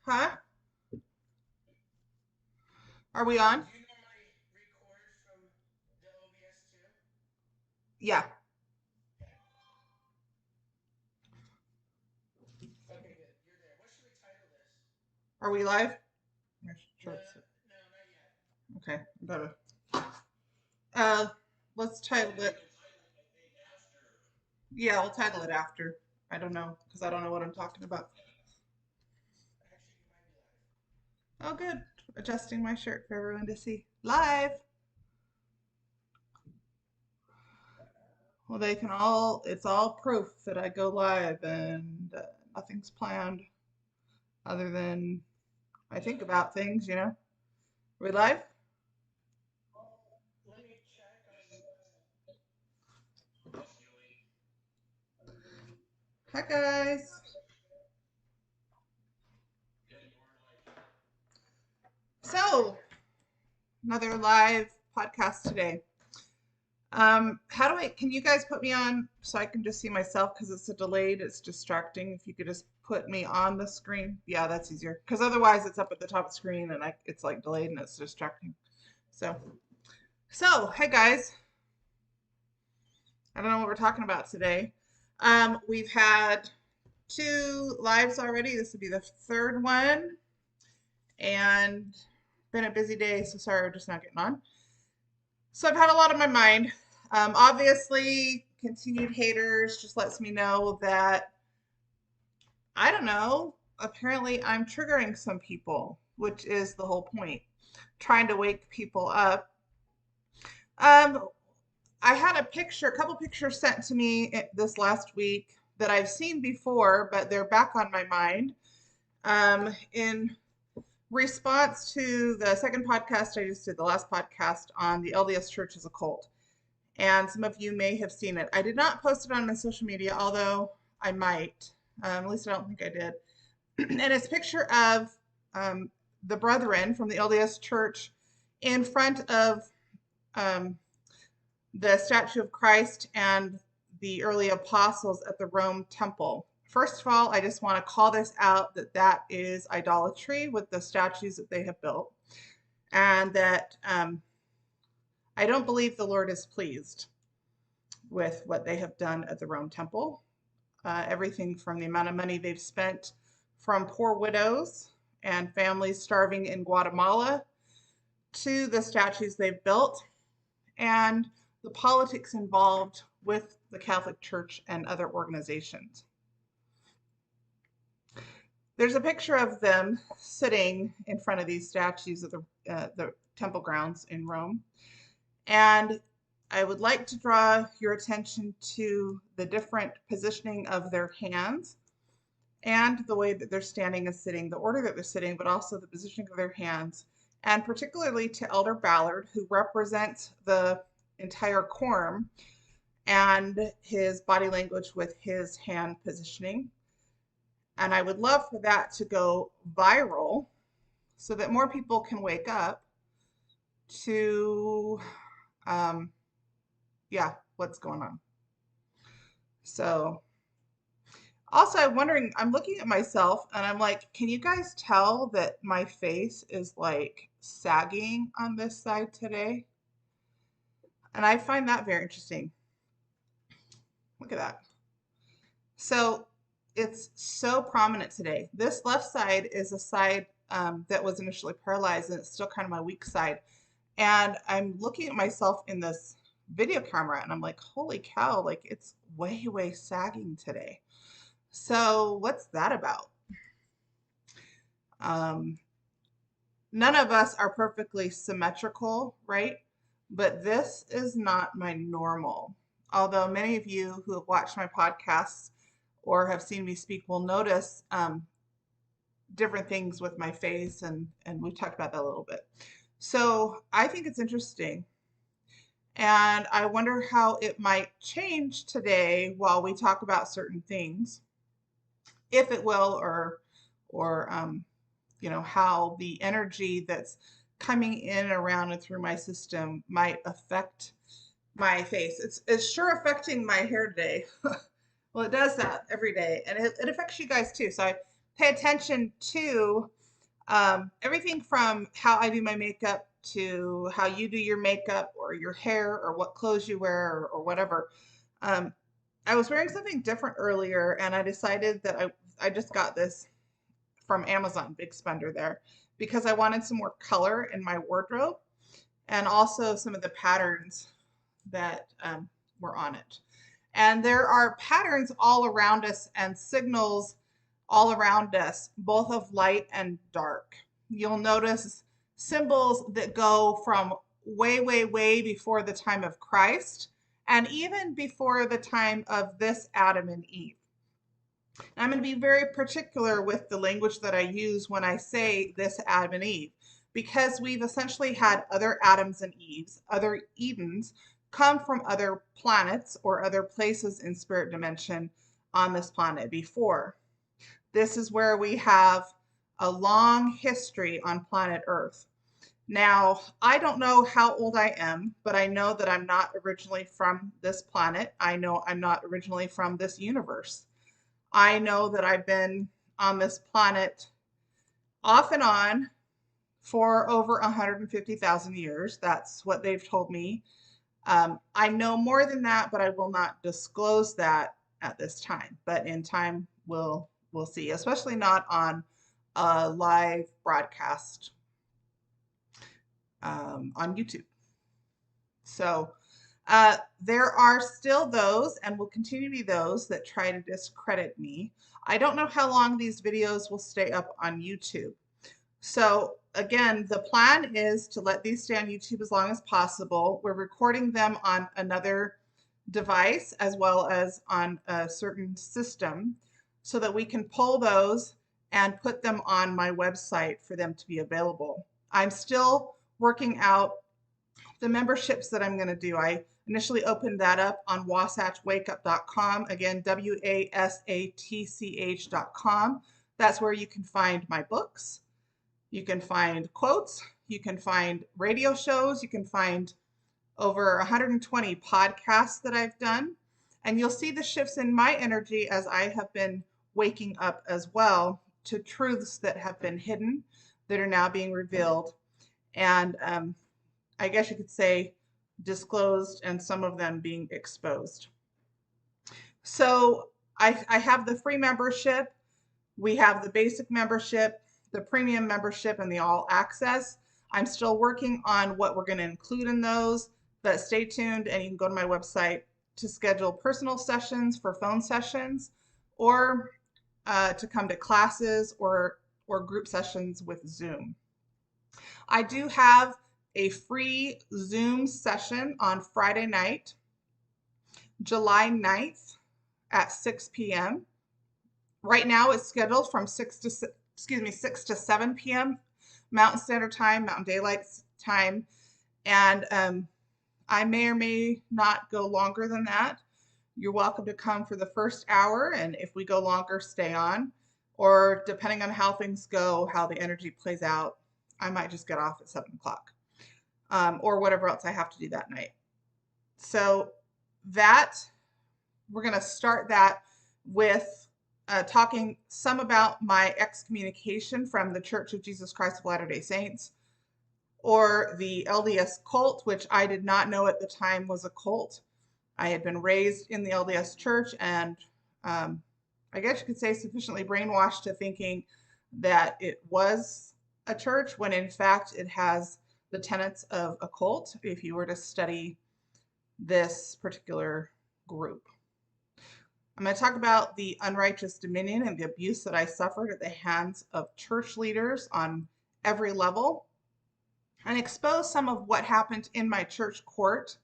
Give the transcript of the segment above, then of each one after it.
Huh? Are we on? Do you normally record from the OBS too? Yeah. Okay, good. You're there. What should we title this? Are we live? No, Sure. no, not yet. Okay. Better. Uh, let's title it. Yeah, we'll title it after. I don't know because I don't know what I'm talking about. Actually, you might be live. Oh, good. Adjusting my shirt for everyone to see live. Well, they can all. It's all proof that I go live and nothing's planned other than I think about things. We live? Let me check on. Hi guys. So another live podcast today. How do I, can you guys put me on so I can just see myself because it's a delayed, it's distracting. If you could just put me on the screen. Yeah, that's easier. Because otherwise it's up at the top of the screen and it's like delayed and it's distracting. So, hey guys. I don't know what we're talking about today. We've had two lives already. This would be the third one and been a busy day. So sorry, we're just not getting on. So I've had a lot on my mind. Obviously, continued haters just lets me know that I don't know. Apparently, I'm triggering some people, which is the whole point, trying to wake people up. Um, I had a couple pictures sent to me this last week that I've seen before, but they're back on my mind. In response to the second podcast I just did, the last podcast on the LDS Church as a cult. And some of you may have seen it. I did not post it on my social media, although I might. At least I don't think I did. And it's a picture of um, the brethren from the LDS Church in front of um, the statue of Christ and the early apostles at the Rome temple. First of all, I just want to call this out that that is idolatry with the statues that they have built, and that I don't believe the Lord is pleased with what they have done at the Rome temple. Everything from the amount of money they've spent from poor widows and families starving in Guatemala to the statues they've built and the politics involved with the Catholic Church and other organizations. There's a picture of them sitting in front of these statues of the temple grounds in Rome. And I would like to draw your attention to the different positioning of their hands and the way that they're standing and sitting, the order that they're sitting, but also the positioning of their hands, and particularly to Elder Ballard, who represents the entire quorum, and his body language with his hand positioning. And I would love for that to go viral so that more people can wake up to, um, yeah, what's going on. So, also, I'm wondering, I'm looking at myself and I'm like, can you guys tell that my face is like sagging on this side today? And I find that very interesting. Look at that. So it's so prominent today. This left side is a side that was initially paralyzed and it's still kind of my weak side. And I'm looking at myself in this video camera and I'm like, holy cow, like it's way, way sagging today. So what's that about? Um, None of us are perfectly symmetrical, right? But this is not my normal. Although many of you who have watched my podcasts or have seen me speak will notice different things with my face, and we've talked about that a little bit. So I think it's interesting. And I wonder how it might change today while we talk about certain things, if it will, or how the energy that's coming in, around, and through my system might affect my face. It's sure affecting my hair today. Well, it does that every day, and it affects you guys too. So I pay attention to Everything from how I do my makeup to how you do your makeup or your hair or what clothes you wear or whatever. Um, I was wearing something different earlier and I decided that I just got this from Amazon, big spender there, because I wanted some more color in my wardrobe and also some of the patterns that were on it. And there are patterns all around us and signals all around us, both of light and dark. You'll notice symbols that go from way, way, way before the time of Christ and even before the time of this Adam and Eve. I'm going to be very particular with the language that I use when I say this Adam and Eve, because we've essentially had other Adams and Eves, other Edens, come from other planets or other places in spirit dimension on this planet before. This is where we have a long history on planet Earth. Now, I don't know how old I am, but I know that I'm not originally from this planet. I know I'm not originally from this universe. I know that I've been on this planet off and on for over 150,000 years. That's what they've told me. I know more than that, but I will not disclose that at this time. But in time, we'll see, especially not on a live broadcast on YouTube. So there are still those and will continue to be those that try to discredit me. I don't know how long these videos will stay up on YouTube. So again, the plan is to let these stay on YouTube as long as possible. We're recording them on another device as well as on a certain system so that we can pull those and put them on my website for them to be available. I'm still working out the memberships that I'm going to do. I initially opened that up on wasatchwakeup.com. Again, WASATCH.com. That's where you can find my books. You can find quotes. You can find radio shows. You can find over 120 podcasts that I've done. And you'll see the shifts in my energy as I have been waking up as well to truths that have been hidden that are now being revealed. And I guess you could say disclosed and some of them being exposed. So I have the free membership. We have the basic membership, the premium membership, and the all access. I'm still working on what we're going to include in those, but stay tuned and you can go to my website to schedule personal sessions for phone sessions or to come to classes or group sessions with Zoom. I do have a free Zoom session on Friday night, July 9th at 6 p.m. Right now it's scheduled from 6 to 7 p.m. Mountain Standard Time, Mountain Daylight Time, and I may or may not go longer than that. You're welcome to come for the first hour, and if we go longer, stay on. Or depending on how things go, how the energy plays out, I might just get off at 7 o'clock or whatever else I have to do that night. So that, we're going to start that with talking some about my excommunication from the Church of Jesus Christ of Latter-day Saints, or the LDS cult, which I did not know at the time was a cult. I had been raised in the LDS church and I guess you could say sufficiently brainwashed to thinking that it was a church when in fact it has the tenets of a cult if you were to study this particular group. I'm going to talk about the unrighteous dominion and the abuse that I suffered at the hands of church leaders on every level, and expose some of what happened in my church court,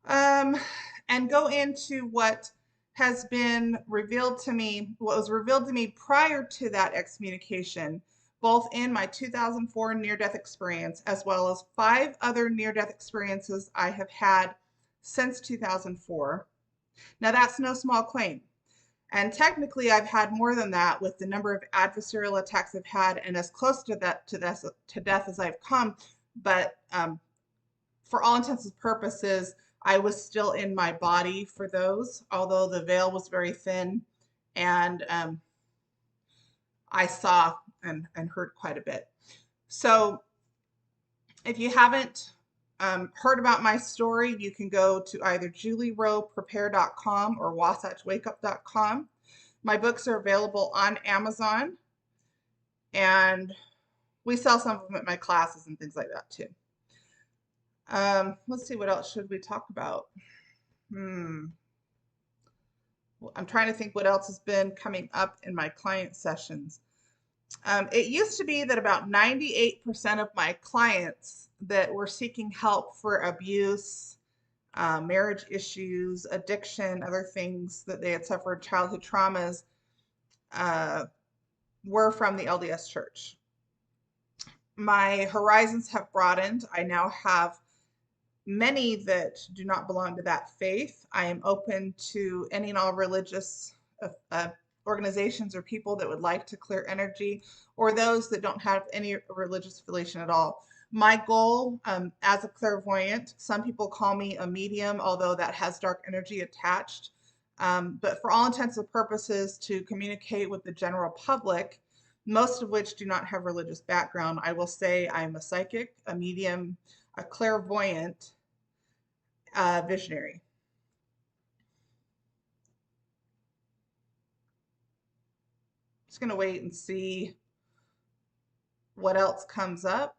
and go into what has been revealed to me, what was revealed to me prior to that excommunication, both in my 2004 near-death experience, as well as 5 other near-death experiences I have had since 2004. Now that's no small claim. And technically I've had more than that with the number of adversarial attacks I've had and as close to death as I've come. But for all intents and purposes, I was still in my body for those, although the veil was very thin and I saw and heard quite a bit. So if you haven't heard about my story, you can go to either julieroprepare.com or wasatchwakeup.com. My books are available on Amazon, and we sell some of them at my classes and things like that too. Let's see, what else should we talk about? I'm trying to think what else has been coming up in my client sessions. It used to be that about 98% of my clients that were seeking help for abuse, marriage issues, addiction, other things that they had suffered, childhood traumas, were from the LDS Church. My horizons have broadened. I now have many that do not belong to that faith. I am open to any and all religious organizations or people that would like to clear energy, or those that don't have any religious affiliation at all. My goal as a clairvoyant, some people call me a medium, although that has dark energy attached. But for all intents and purposes, to communicate with the general public, most of which do not have religious background, I will say I'm a psychic, a medium, a clairvoyant, visionary. Just going to wait and see what else comes up.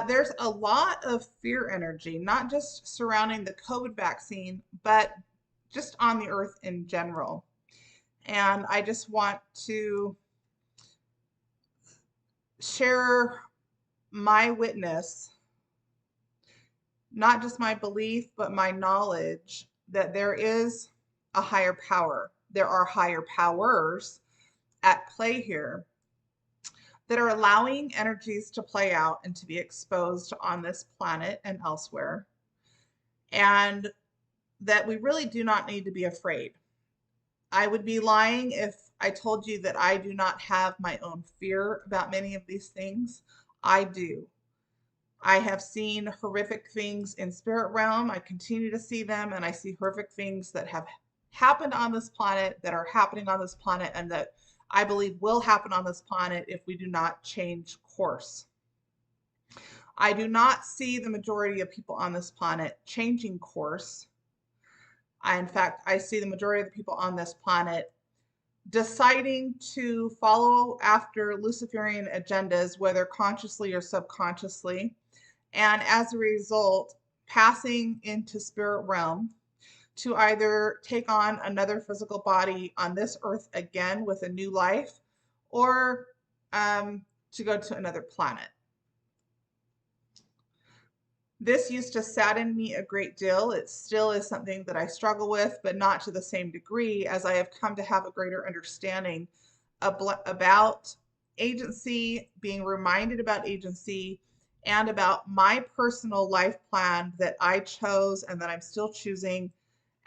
There's a lot of fear energy, not just surrounding the COVID vaccine, but just on the earth in general. And I just want to share my witness, not just my belief, but my knowledge that there is a higher power. There are higher powers at play here that are allowing energies to play out and to be exposed on this planet and elsewhere. And that we really do not need to be afraid. I would be lying if I told you that I do not have my own fear about many of these things. I do. I have seen horrific things in spirit realm. I continue to see them, and I see horrific things that have happened on this planet, that are happening on this planet, and that I believe will happen on this planet if we do not change course. I do not see the majority of people on this planet changing course. In fact, I see the majority of the people on this planet deciding to follow after Luciferian agendas, whether consciously or subconsciously, and as a result, passing into spirit realm to either take on another physical body on this earth again with a new life, or to go to another planet. This used to sadden me a great deal. It still is something that I struggle with, but not to the same degree, as I have come to have a greater understanding about agency, being reminded about agency, and about my personal life plan that I chose and that I'm still choosing,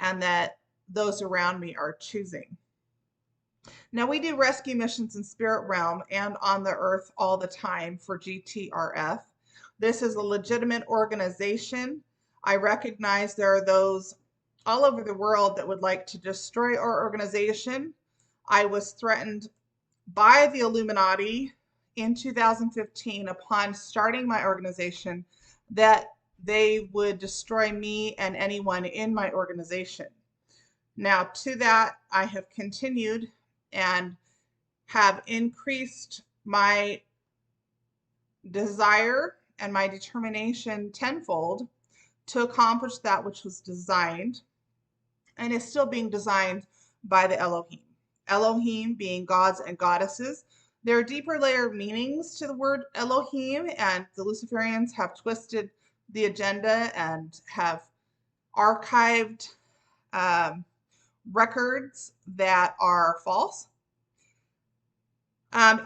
and that those around me are choosing. Now, we do rescue missions in spirit realm and on the earth all the time for GTRF. This is a legitimate organization. I recognize there are those all over the world that would like to destroy our organization. I was threatened by the Illuminati in 2015 upon starting my organization that they would destroy me and anyone in my organization. Now, to that, I have continued and have increased my desire and my determination tenfold to accomplish that which was designed and is still being designed by the Elohim. Elohim being gods and goddesses. There are deeper layer meanings to the word Elohim, and the Luciferians have twisted the agenda and have archived records that are false.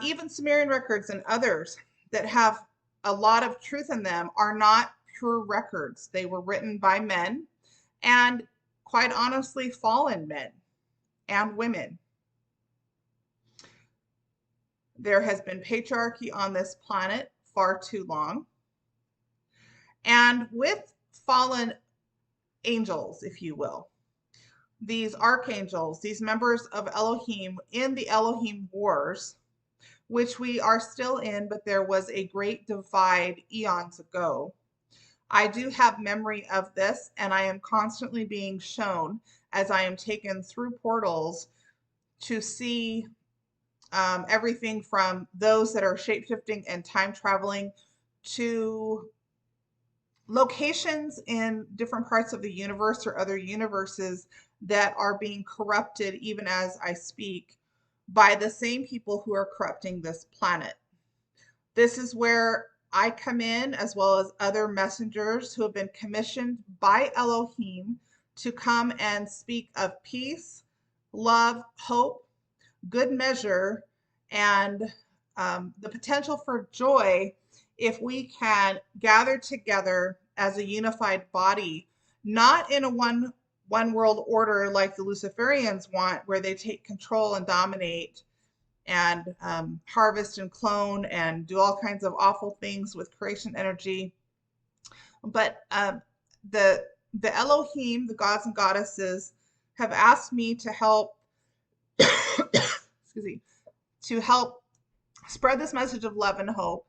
Even Sumerian records and others that have a lot of truth in them are not pure records. They were written by men, and quite honestly, fallen men and women. There has been patriarchy on this planet far too long. And with fallen angels, if you will, these archangels, these members of Elohim in the Elohim Wars, which we are still in, but there was a great divide eons ago. I do have memory of this, and I am constantly being shown as I am taken through portals to see everything from those that are shapeshifting and time traveling to locations in different parts of the universe or other universes that are being corrupted, even as I speak, by the same people who are corrupting this planet. This is where I come in, as well as other messengers who have been commissioned by Elohim to come and speak of peace, love, hope, good measure, and the potential for joy if we can gather together as a unified body, not in a one world order like the Luciferians want, where they take control and dominate and harvest and clone and do all kinds of awful things with creation energy. But the the Elohim, the gods and goddesses, have asked me to help, excuse me, to help spread this message of love and hope,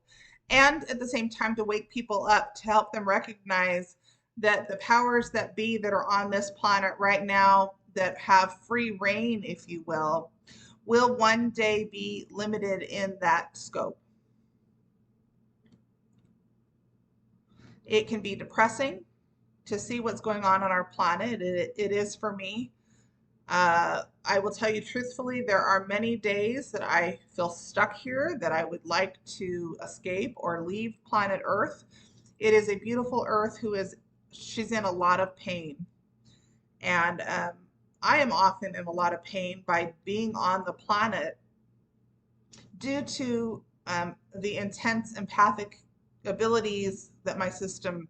and at the same time to wake people up, to help them recognize that the powers that be that are on this planet right now, that have free reign, if you will one day be limited in that scope. It can be depressing to see what's going on our planet. It is for me. I will tell you truthfully, there are many days that I feel stuck here, that I would like to escape or leave planet Earth. It is a beautiful Earth she's in a lot of pain. And I am often in a lot of pain by being on the planet due to the intense empathic abilities that my system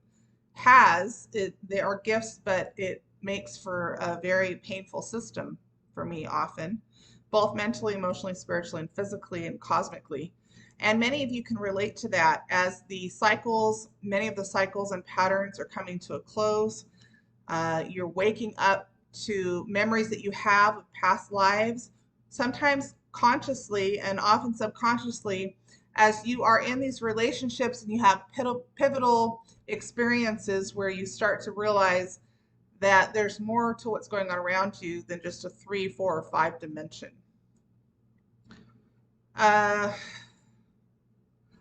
has. They are gifts, but it makes for a very painful system for me often, both mentally, emotionally, spiritually, and physically and cosmically. And many of you can relate to that as many of the cycles and patterns are coming to a close. You're waking up to memories that you have of past lives, sometimes consciously and often subconsciously, as you are in these relationships and you have pivotal experiences where you start to realize that there's more to what's going on around you than just a 3, 4, or 5 dimension. Uh,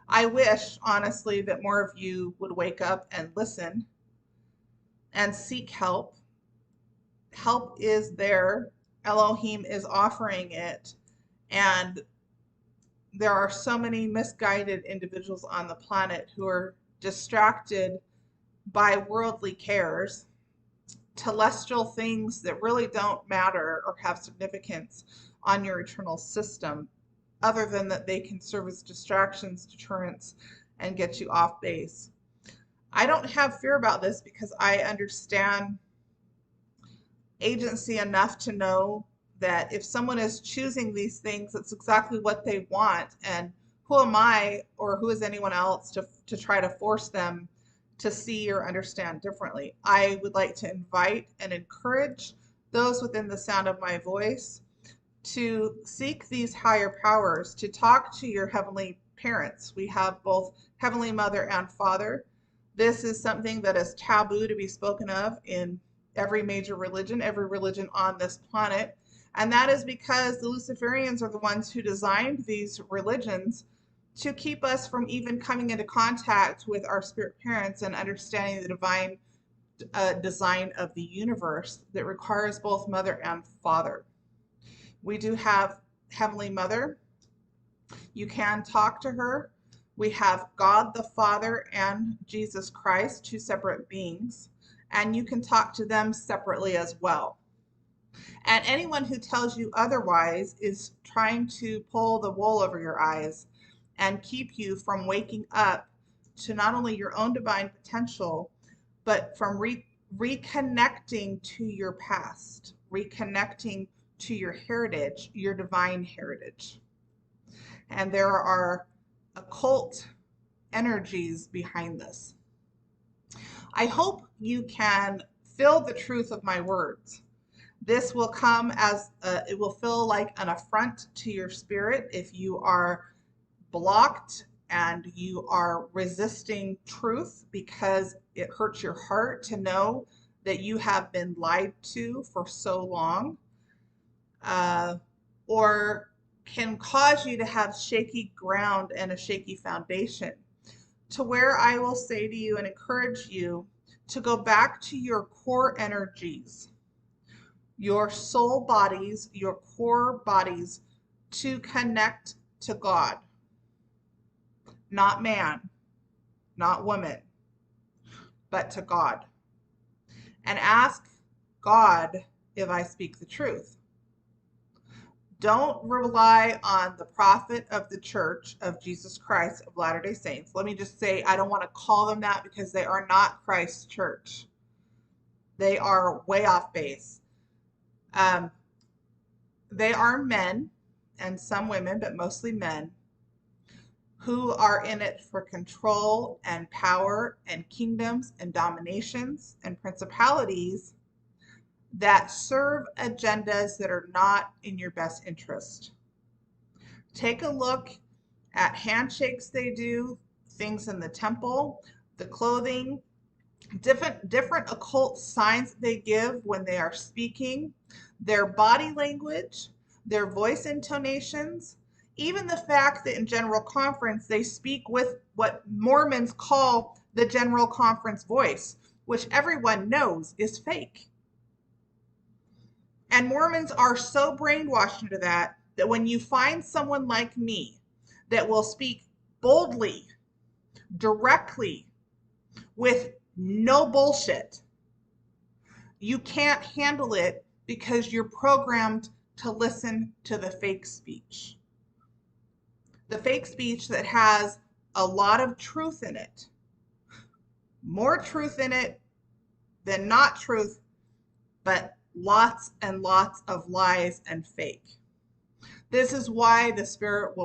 I wish, honestly, that more of you would wake up and listen and seek help. Help is there. Elohim is offering it. And there are so many misguided individuals on the planet who are distracted by worldly cares, celestial things that really don't matter or have significance on your eternal system, other than that they can serve as distractions, deterrents, and get you off base. I don't have fear about this because I understand agency enough to know that if someone is choosing these things, it's exactly what they want. And who am I, or who is anyone else, to try to force them to see or understand differently? I would like to invite and encourage those within the sound of my voice to seek these higher powers, to talk to your heavenly parents. We have both Heavenly Mother and Father. This is something that is taboo to be spoken of in every major religion, every religion on this planet. And that is because the Luciferians are the ones who designed these religions to keep us from even coming into contact with our spirit parents and understanding the divine design of the universe that requires both mother and father. We do have Heavenly Mother. You can talk to her. We have God the Father and Jesus Christ, two separate beings, and you can talk to them separately as well. And anyone who tells you otherwise is trying to pull the wool over your eyes and keep you from waking up to not only your own divine potential, but from reconnecting to your past, reconnecting to your heritage, your divine heritage. And there are occult energies behind this. I hope you can feel the truth of my words, This will come as it will feel like an affront to your spirit if you are blocked and you are resisting truth because it hurts your heart to know that you have been lied to for so long, uh, or can cause you to have shaky ground and a shaky foundation, to where I will say to you and encourage you to go back to your core energies, your soul bodies, your core bodies, to connect to God, not man, not woman, but to God. And ask God if I speak the truth. Don't rely on the prophet of the Church of Jesus Christ of Latter-day Saints. Let me just say, I don't want to call them that because they are not Christ's church. They are way off base. Um, they are men and some women, but mostly men, who are in it for control and power and kingdoms and dominations and principalities that serve agendas that are not in your best interest. Take a look at handshakes they do, things in the temple, the clothing, different occult signs they give when they are speaking, their body language, their voice intonations, even the fact that in general conference they speak with what Mormons call the general conference voice, which everyone knows is fake. And Mormons are so brainwashed into that that when you find someone like me that will speak boldly, directly, with no bullshit, you can't handle it because you're programmed to listen to the fake speech. The fake speech that has a lot of truth in it. More truth in it than not truth, but lots and lots of lies and fake. This is why the Spirit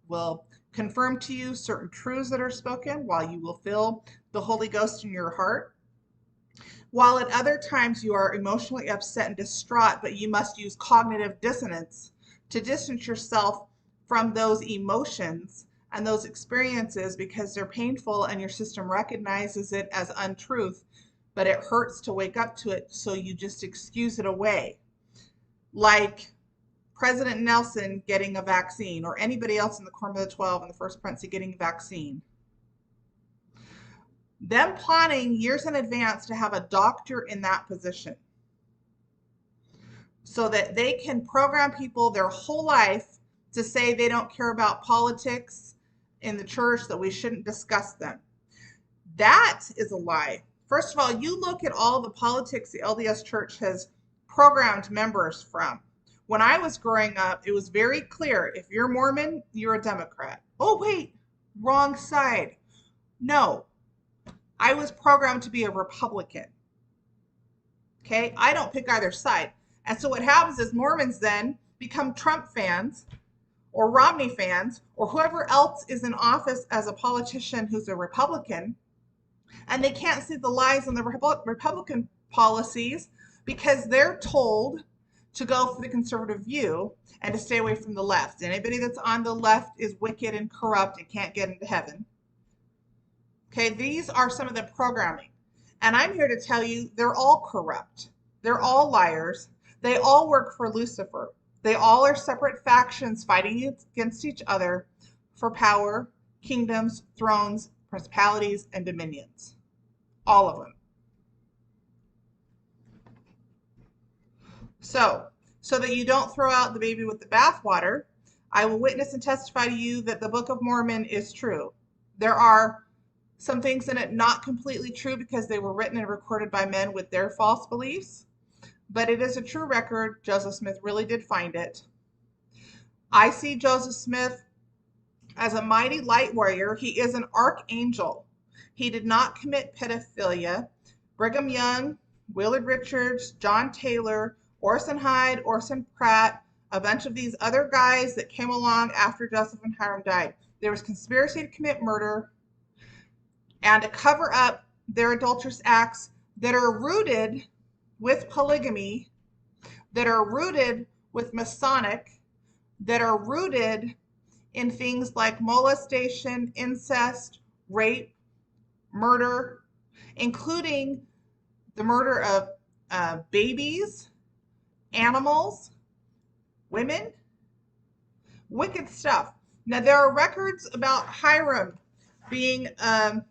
will confirm to you certain truths that are spoken, while you will feel the Holy Ghost in your heart. While at other times you are emotionally upset and distraught, but you must use cognitive dissonance to distance yourself from those emotions and those experiences because they're painful and your system recognizes it as untruth, but it hurts to wake up to it, so you just excuse it away. Like President Nelson getting a vaccine, or anybody else in the Quorum of the 12 and the First Prince getting a vaccine. Them planning years in advance to have a doctor in that position so that they can program people their whole life to say they don't care about politics in the church, that we shouldn't discuss them. That is a lie. First of all, you look at all the politics the LDS Church has programmed members from. When I was growing up, it was very clear, if you're Mormon, you're a Democrat. Oh, wait, wrong side. No, I was programmed to be a Republican. Okay, I don't pick either side. And so what happens is Mormons then become Trump fans or Romney fans or whoever else is in office as a politician who's a Republican, and they can't see the lies in the Republican policies because they're told to go for the conservative view and to stay away from the left. Anybody that's on the left is wicked and corrupt and can't get into heaven. Okay, these are some of the programming. And I'm here to tell you they're all corrupt. They're all liars. They all work for Lucifer. They all are separate factions fighting against each other for power, kingdoms, thrones, principalities, and dominions. All of them. So that you don't throw out the baby with the bathwater, I will witness and testify to you that the Book of Mormon is true. There are some things in it not completely true because they were written and recorded by men with their false beliefs, but it is a true record. Joseph Smith really did find it. I see Joseph Smith as a mighty light warrior. He is an archangel. He did not commit pedophilia. Brigham Young, Willard Richards, John Taylor, Orson Hyde, Orson Pratt, a bunch of these other guys that came along after Joseph and Hiram died. There was conspiracy to commit murder and to cover up their adulterous acts that are rooted with polygamy, that are rooted with Masonic, that are rooted in things like molestation, incest, rape, murder, including the murder of babies, animals, women, wicked stuff. Now, there are records about Hiram being a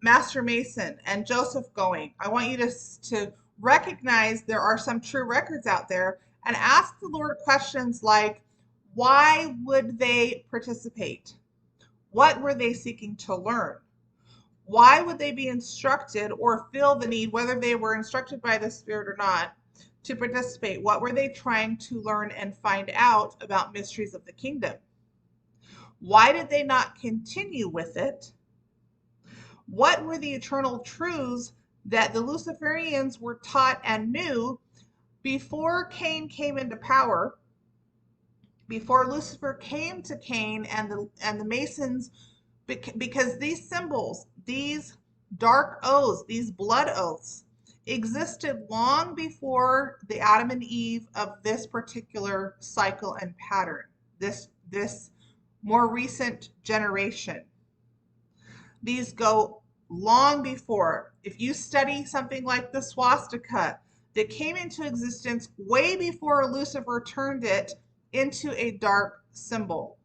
master mason and Joseph going. I want you to recognize there are some true records out there and ask the Lord questions like, why would they participate? What were they seeking to learn? Why would they be instructed or feel the need, whether they were instructed by the Spirit or not, to participate? What were they trying to learn and find out about mysteries of the kingdom? Why did they not continue with it? What were the eternal truths that the Luciferians were taught and knew before Cain came into power, before Lucifer came to Cain and the Masons, because these symbols, these dark oaths, these blood oaths, existed long before the Adam and Eve of this particular cycle and pattern, this more recent generation. These go long before. If you study something like the swastika that came into existence way before Lucifer turned it into a dark symbol.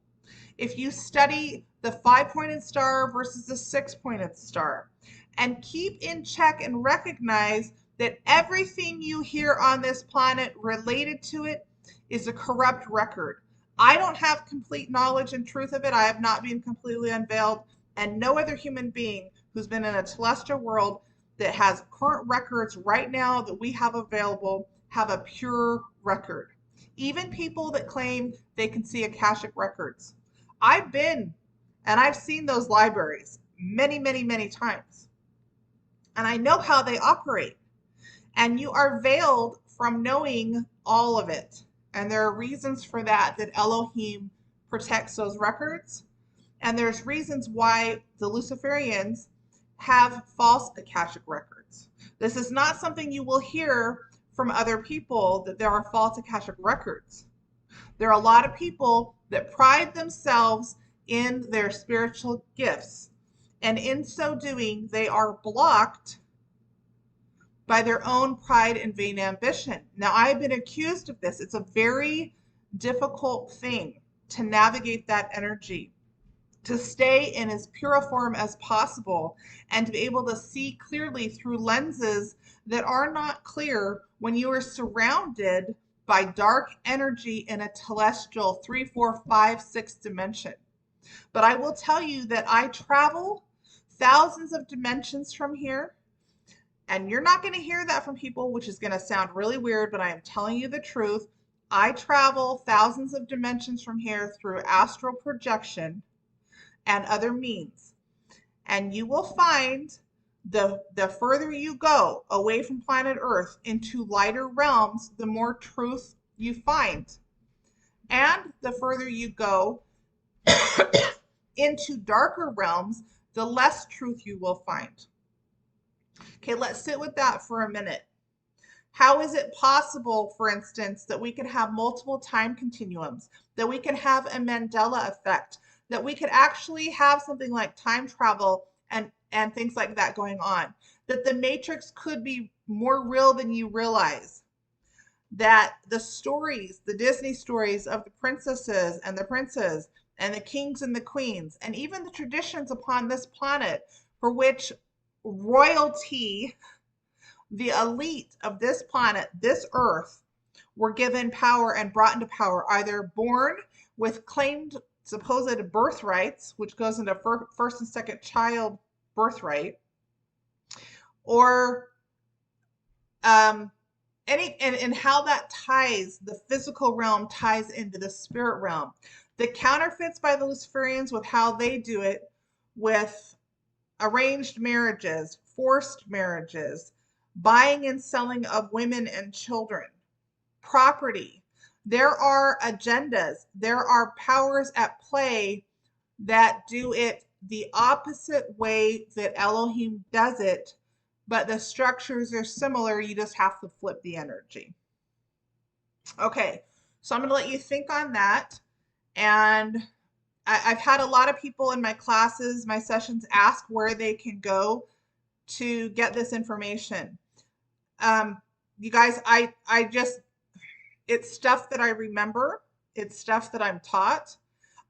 If you study the 5-pointed star versus the 6-pointed star, and keep in check and recognize that everything you hear on this planet related to it is a corrupt record. I don't have complete knowledge and truth of it. I have not been completely unveiled, and no other human being who's been in a celestial world that has current records right now that we have available have a pure record. Even people that claim they can see Akashic records. I've been and I've seen those libraries many, many, many times. And I know how they operate. And you are veiled from knowing all of it. And there are reasons for that, that Elohim protects those records. And there's reasons why the Luciferians have false Akashic records. This is not something you will hear from other people, that there are false Akashic records. There are a lot of people that pride themselves in their spiritual gifts, and in so doing, they are blocked by their own pride and vain ambition. Now, I've been accused of this. It's a very difficult thing to navigate that energy, to stay in as pure a form as possible, and to be able to see clearly through lenses that are not clear when you are surrounded by dark energy in a telestial 3, 4, 5, 6 dimension. But I will tell you that I travel thousands of dimensions from here, and you're not going to hear that from people, which is going to sound really weird, but I am telling you the truth. I travel thousands of dimensions from here through astral projection and other means. And you will find the further you go away from planet Earth into lighter realms, the more truth you find. And the further you go into darker realms, the less truth you will find. Okay, let's sit with that for a minute. How is it possible, for instance, that we could have multiple time continuums, that we can have a Mandela effect, that we could actually have something like time travel and things like that going on, that the Matrix could be more real than you realize, that the stories, the Disney stories of the princesses and the princes and the kings and the queens, and even the traditions upon this planet for which royalty, the elite of this planet, this earth, were given power and brought into power, either born with claimed supposed birthrights, which goes into first and second child birthright, or and how that ties, the physical realm ties into the spirit realm. The counterfeits by the Luciferians with how they do it, with arranged marriages, forced marriages, buying and selling of women and children, property. There are agendas, there are powers at play that do it the opposite way that Elohim does it but the structures are similar. You just have to flip the energy. Okay, so I'm going to let you think on that. And I've had a lot of people in my classes, my sessions, ask where they can go to get this information. Um, you guys, I just, it's stuff that I remember. It's stuff that I'm taught.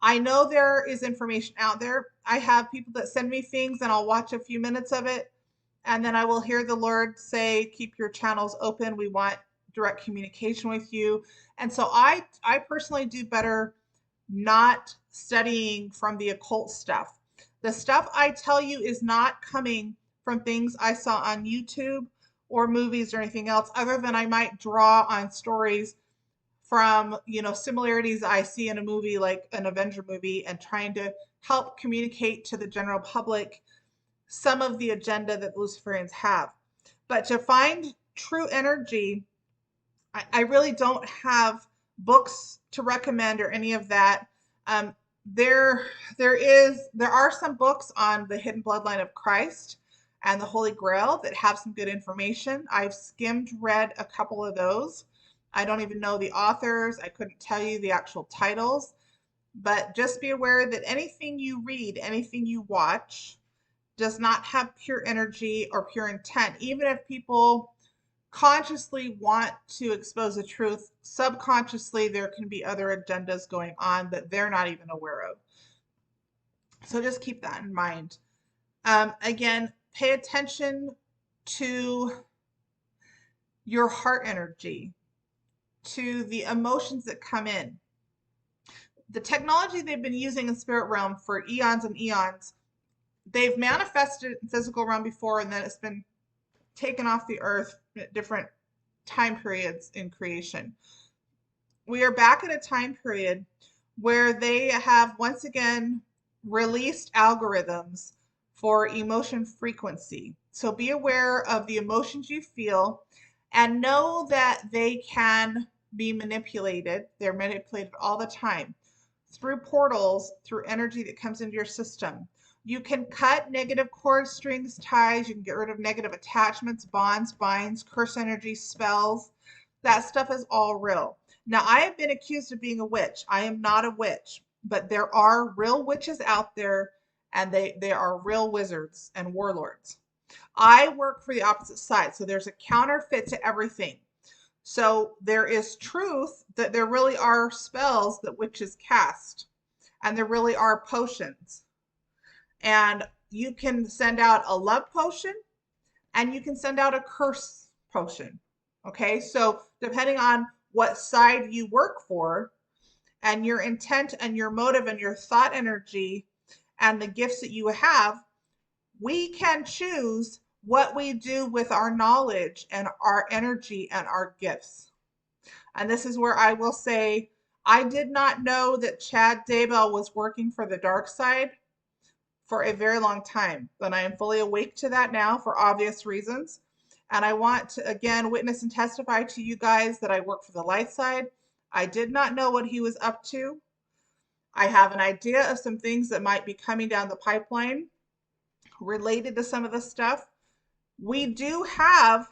I know there is information out there. I have people that send me things and I'll watch a few minutes of it. And then I will hear the Lord say, keep your channels open. We want direct communication with you. And so I personally do better not studying from the occult stuff. The stuff I tell you is not coming from things I saw on YouTube or movies or anything else, other than I might draw on stories from, similarities I see in a movie like an Avenger movie, and trying to help communicate to the general public some of the agenda that Luciferians have. But to find true energy, I really don't have books to recommend or any of that. Um, there, there are some books on the hidden bloodline of Christ and the Holy Grail that have some good information. I've skimmed read a couple of those. I don't even know the authors. I couldn't tell you the actual titles, but just be aware that anything you read, anything you watch, does not have pure energy or pure intent. Even if people consciously want to expose the truth, subconsciously there can be other agendas going on that they're not even aware of. So just keep that in mind. Again, pay attention to your heart energy, to the emotions that come in. The technology they've been using in spirit realm for eons and eons, they've manifested in physical realm before, and then it's been taken off the earth at different time periods in creation. We are back at a time period where they have once again released algorithms for emotion frequency. So be aware of the emotions you feel and know that they can be manipulated. They're manipulated all the time through portals, through energy that comes into your system. You can cut negative cord strings, ties. You can get rid of negative attachments, bonds, binds, curse energy, spells. That stuff is all real. Now, I have been accused of being a witch. I am not a witch, but there are real witches out there, and they are real wizards and warlords. I work for the opposite side, so there's a counterfeit to everything. So there is truth that there really are spells that witches cast, and there really are potions. And you can send out a love potion and you can send out a curse potion. Okay, so depending on what side you work for and your intent and your motive and your thought energy and the gifts that you have, we can choose what we do with our knowledge and our energy and our gifts. And this is where I will say, I did not know that Chad Daybell was working for the dark side for a very long time, but I am fully awake to that now for obvious reasons. And I want to again witness and testify to you guys that I work for the light side. I did not know what he was up to. I have an idea of some things that might be coming down the pipeline related to some of this stuff. We do have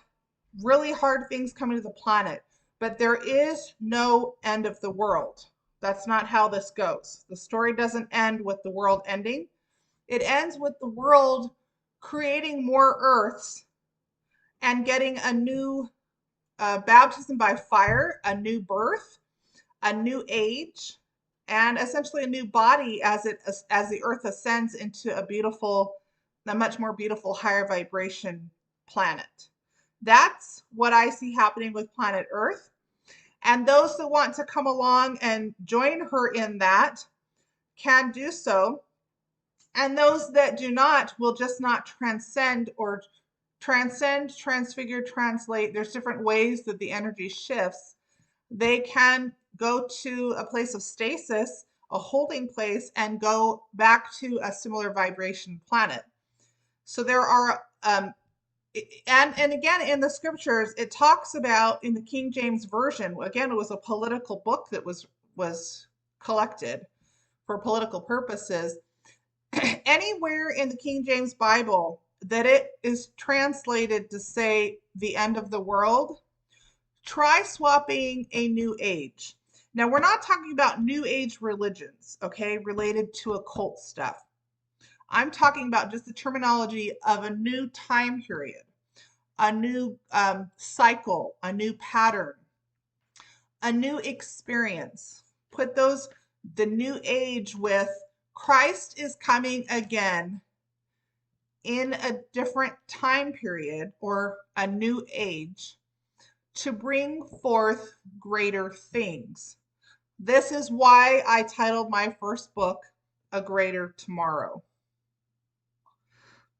really hard things coming to the planet, but there is no end of the world. That's not how this goes. The story doesn't end with the world ending. It ends with the world creating more Earths and getting a new baptism by fire, a new birth, a new age, and essentially a new body as the Earth ascends into a much more beautiful, higher vibration planet. That's what I see happening with planet Earth. And those that want to come along and join her in that can do so. And those that do not will just not transcend or transfigure, translate. There's different ways that the energy shifts. They can go to a place of stasis, a holding place, and go back to a similar vibration planet. So there are, and again, in the scriptures, it talks about in the King James Version, again, it was a political book that was collected for political purposes. Anywhere in the King James Bible that it is translated to say the end of the world, try swapping a new age. Now, we're not talking about new age religions, okay, related to occult stuff. I'm talking about just the terminology of a new time period, a new cycle, a new pattern, a new experience. Put the new age with Christ is coming again in a different time period or a new age to bring forth greater things. This is why I titled my first book, A Greater Tomorrow.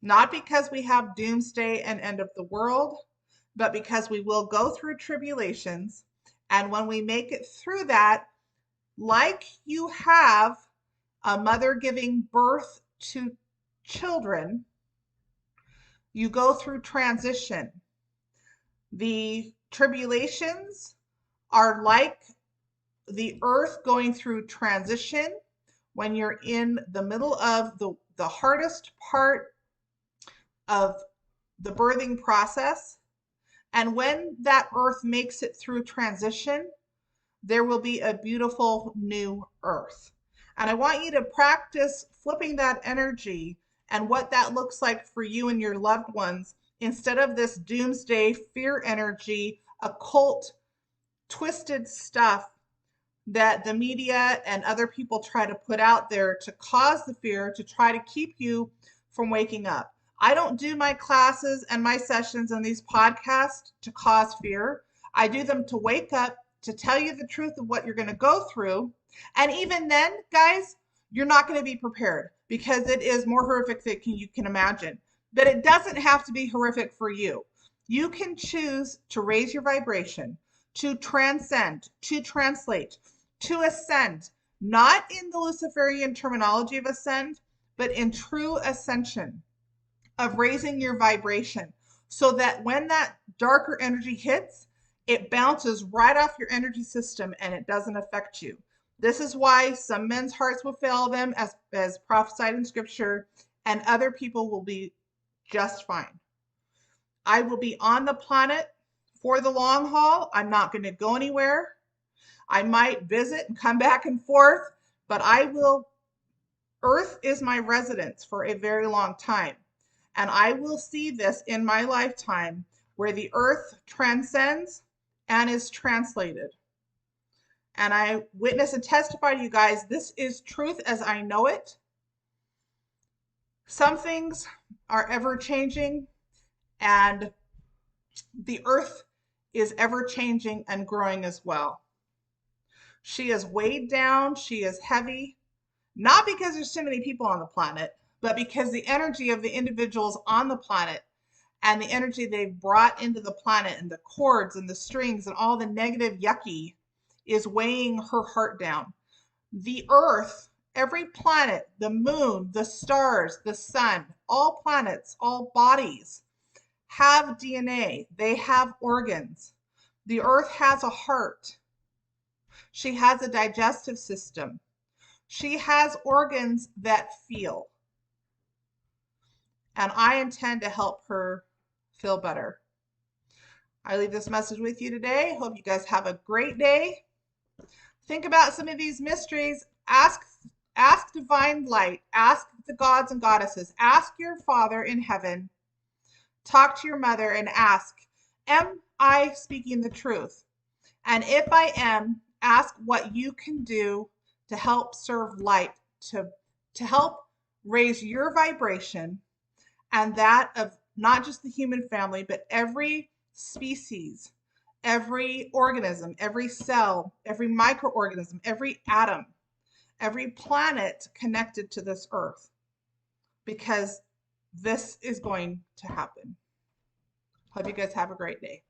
Not because we have doomsday and end of the world, but because we will go through tribulations. And when we make it through that, like you have a mother giving birth to children, you go through transition. The tribulations are like the earth going through transition when you're in the middle of the hardest part of the birthing process. And when that earth makes it through transition, there will be a beautiful new earth. And I want you to practice flipping that energy and what that looks like for you and your loved ones instead of this doomsday fear energy, occult, twisted stuff that the media and other people try to put out there to cause the fear, to try to keep you from waking up. I don't do my classes and my sessions and these podcasts to cause fear. I do them to wake up, to tell you the truth of what you're going to go through. And even then, guys, you're not going to be prepared because it is more horrific than you can imagine. But it doesn't have to be horrific for you. You can choose to raise your vibration, to transcend, to translate, to ascend, not in the Luciferian terminology of ascend, but in true ascension of raising your vibration so that when that darker energy hits, it bounces right off your energy system and it doesn't affect you. This is why some men's hearts will fail them as prophesied in scripture, and other people will be just fine. I will be on the planet for the long haul. I'm not going to go anywhere. I might visit and come back and forth, but Earth is my residence for a very long time. And I will see this in my lifetime where the earth transcends and is translated. And I witness and testify to you guys, this is truth as I know it. Some things are ever changing, and the earth is ever changing and growing as well. She is weighed down, she is heavy, not because there's too many people on the planet, but because the energy of the individuals on the planet and the energy they've brought into the planet and the cords and the strings and all the negative yucky is weighing her heart down. The earth, every planet, the moon, the stars, the sun, all planets, all bodies have DNA. They have organs. The earth has a heart. She has a digestive system. She has organs that feel. And I intend to help her feel better. I leave this message with you today. Hope you guys have a great day. Think about some of these mysteries. Ask divine light. Ask the gods and goddesses. Ask your Father in heaven. Talk to your mother and ask, am I speaking the truth? And if I am, ask what you can do to help serve light, to help raise your vibration and that of not just the human family, but every species, every organism, every cell, every microorganism, every atom, every planet connected to this earth, because this is going to happen. Hope you guys have a great day.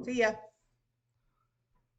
See ya.